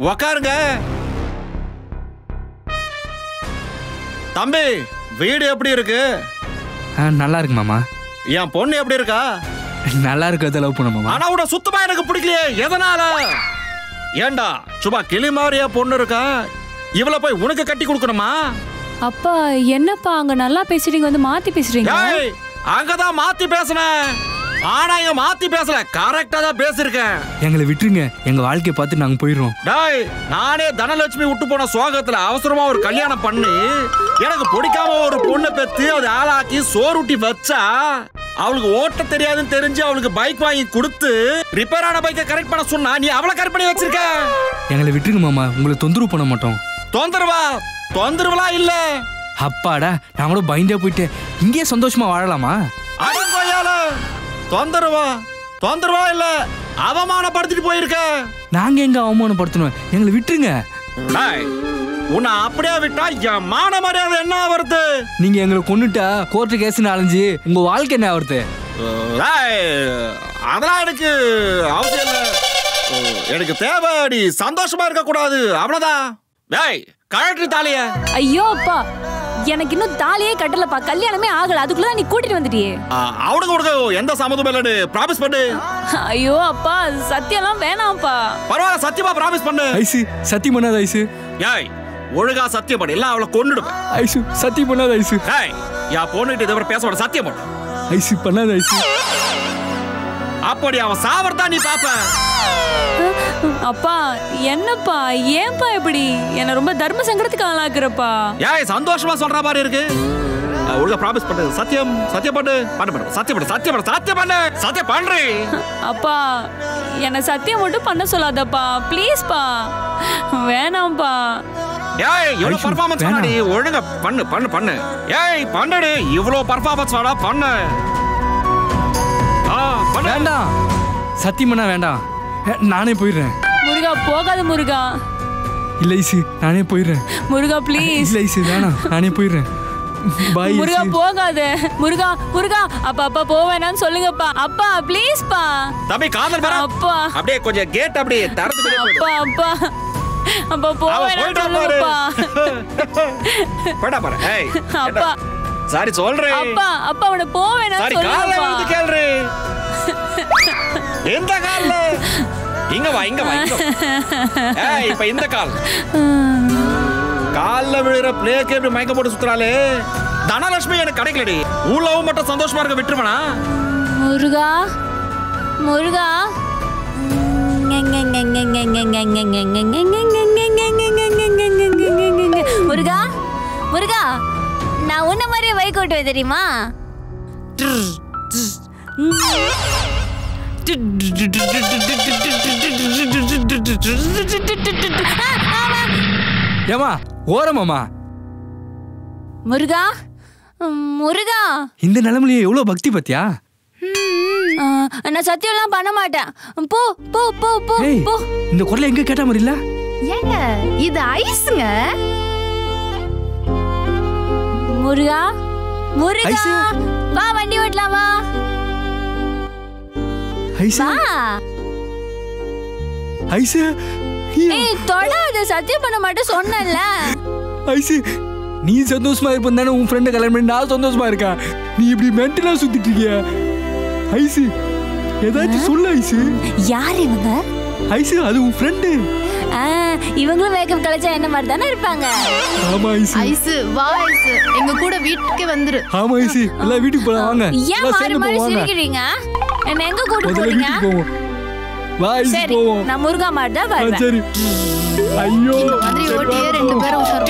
உக்காருங்க. தம்பி, வீடு எப்படி இருக்கு? நல்லா இருக்கு மாமா. என் பொண்ணு எப்படி இருக்கா? நல்லா இருக்க லவ் பண்ண மாமா. ஆனா உட சுத்தமா எனக்கு பிடிக்கலையே. எதனால? ஏண்டா சும்மா கிளி மாதிரியா பொண்ணு இருக்கா? இவளை போய் உனக்கு கட்டி கொடுக்கணுமா? அப்பா என்னப்பா அங்க நல்லா பேசுறீங்க, வந்து மாத்தி பேசுறீங்க. அங்கதான் மாத்தி பேசுனேன். ஆனா இங்க மாத்தி பேசல, கரெக்டா தான் பேசிருக்கேன். எங்களை விட்டுருங்க, எங்க வாழ்க்கையை பார்த்து நாங்க போயிடுறோம். டாய், நானே தனலட்சுமி விட்டு போன சோகத்துல அவசரமா ஒரு கல்யாணம் பண்ணி எனக்கு பிடிக்காம ஒரு பொண்ணை பெத்து அதை ஆளாக்கி சோறுட்டி வச்சா அவளுக்கு ஓட்ட தெரியாதுன்னு தெரிஞ்சு அவளுக்கு பைக் வாங்கி கொடுத்து ரிப்பேர் ஆன பைக்கை கரெக்ட் பண்ண சொன்னா நீ அவளை கரெக்ட் பண்ணி வச்சிருக்க. எங்களை விட்டுருங்க மாமா, உங்களை தொந்தரவு பண்ண மாட்டோம். தொந்தரவுலாம் இல்ல. அப்பாடா, நான் கூட பயந்தே போயிட்டு இங்கேயே சந்தோஷமா வாழலாமா? தொந்தரவா இல்ல, அவமானப்படுத்திட்டு போயிருக்க. நாங்க எங்க அவமானப்படுத்தணும்? எங்களை விட்டுருங்க. உன்னை அப்படியே விட்டா என் மான மரியாதை என்ன வருது? நீங்க எங்களை கொன்னுட்டா கோர்ட்டு கேஸ்னு அலைஞ்சு உங்க வாழ்க்கை என்ன வருது? அதெல்லாம் எனக்கு அவசியம் இல்ல. எனக்கு தேவை நீ சந்தோஷமா இருக்க கூடாது, அவ்வளவுதான். கழட்டு தாலிய. ஐயோ அப்பா, எனக்கு இன்னும் தாலியே கட்டலப்பா, கல்யாணமே ஆகல, அதுக்குள்ளதான் நீ கூட்டிட்டு வந்துட்டியே. அவனுக்கு எந்த சம்மதமும் இல்லன்னு ப்ராமிஸ் பண்ணு. ஐயோ அப்பா, சத்தியம்லாம் வேணாம்ப்பா. பரவாயில்ல, சத்தியமா ப்ராமிஸ் பண்ணு. ஐசு, சத்தியம் பண்ணாத ஐசு. ஏய், ஒழுங்கா சத்தியம் பண்ணு, இல்ல அவளை கொன்னுடுவேன். ஐசு, சத்தியம் பண்ணாத ஐசு. யா பொண்ணுகிட்ட இதை பேச மாட்டேன், சத்தியம் பண்ணு. ஐசு பண்ணாத ஐசு. அப்படி அவன் சாவறதா நீ பாப்ப. அப்பா என்னப்பா, ஏன்பா இப்படி என்ன ரொம்ப தர்ம சங்கடத்துக்கு ஆளாக்குறப்பா? ஏய், சந்தோஷமா சொல்ற மாதிரி இருக்கு. ஒழுங்கா ப்ராமிஸ் பண்ணு, சத்தியம் பண்ணு. சத்தியம் பண்ணு. அப்பா என்ன சத்தியம் மட்டும் பண்ண சொல்லாதப்பா, ப்ளீஸ்ப்பா, வேணாம்ப்பா. ஏய், இவ்வளவு பர்ஃபார்மன்ஸ் பண்ணடி, ஒழுங்கா பண்ணு. ஏய், பண்ணுடி, இவ்வளவு பர்ஃபார்மன்ஸ் வாடா, பண்ணு. வேண்டாம், சத்தியம் பண்ணா வேண்டாம், நானே போயிடுறேன். முருகா போகாத முருகா. இல்ல ஐசு, நானே போயிடுறேன். முருகா ப்ளீஸ். இல்ல ஐசு, வேணாம், நானே போயிடுறேன். பாய் முருகா, போகாத முருகா. அப்பா போவேனான்னு சொல்லுங்கப்பா. அப்பா ப்ளீஸ்ப்பா. தம்பி காதல் வர. அப்பா அப்படியே கொஞ்சம் கேட் அப்படியே திறந்து விடு. அப்பா போவேனான்னு சொல்லுங்கப்பா. போடா பாரு. ஏய் அப்பா சாரி சொல்றேன். அப்பா அவனை போவேனான்னு சொல்லுங்கப்பா. சாரி, கால்ல வந்து கேளுரு. இந்த கால்ல இங்க வா. ஏய், இப்ப இந்த கால்ல விழுற பிளேக்கு எப்படி மயக்க போட்டு சுத்துறாளே. தனலட்சுமி எனக்கு கிடைக்கலடி. ஊழவும் மட்டும் சந்தோஷமா இருக்க விட்டுருவனா? முருகா முருகா, நான் உன்ன மாதிரியே பைக் ஓட்டுவேன் தெரியுமா? ஏமா ஓரமாமா. முருகா, இந்த நிலைமையிலே எவ்வளவு பக்தி பத்தியா? நான் சத்தியம்லாம் பண்ண மாட்டேன். போ போ போ போ போ. இந்த குரலை எங்க கேட்ட மாதிரி இல்ல? ஏங்க இது ஐஸ்ங்க. முருகா வா, வண்டி ஓட்டலாம் வா. ஐசு, ஏய் தொடாத, சத்தியம் பண்ண மாட்டேன் சொன்னேன்ல. ஐசு, நீ சந்தோஷமா இருப்பேன் தானே உன் ஃப்ரெண்டை கல்யாணம் பண்ணி நான் சந்தோஷமா இருக்கேன். நீ இப்படி மென்டலா சுத்திட்டு இருக்கிய. ஐசு, ஏதாச்சும் சொல்லு ஐசு. யார் இவங்க? ஐசு, அது உன் ஃப்ரெண்டு. இவங்களும் மேக்கப் கலச்சா என்ன மாதிரி தானே இருப்பாங்க. ஆமா ஐசு. ஐசு வா ஐசு, எங்க கூட வீட்டுக்கு வந்துரு. ஆமா ஐசு, எல்லாம் வீட்டுக்கு போலாம் வாங்க. ஏன் மாறி சிரிக்கிறீங்க? என்ன எங்க கூட்டி போறீங்க? வா ஐசு போவோம். நான் முருகா மாதிரி தான் வருவேன். சரி. ஐயோ, மாதிரி ஓட்டியே ரெண்டு பேரும் உஷார்.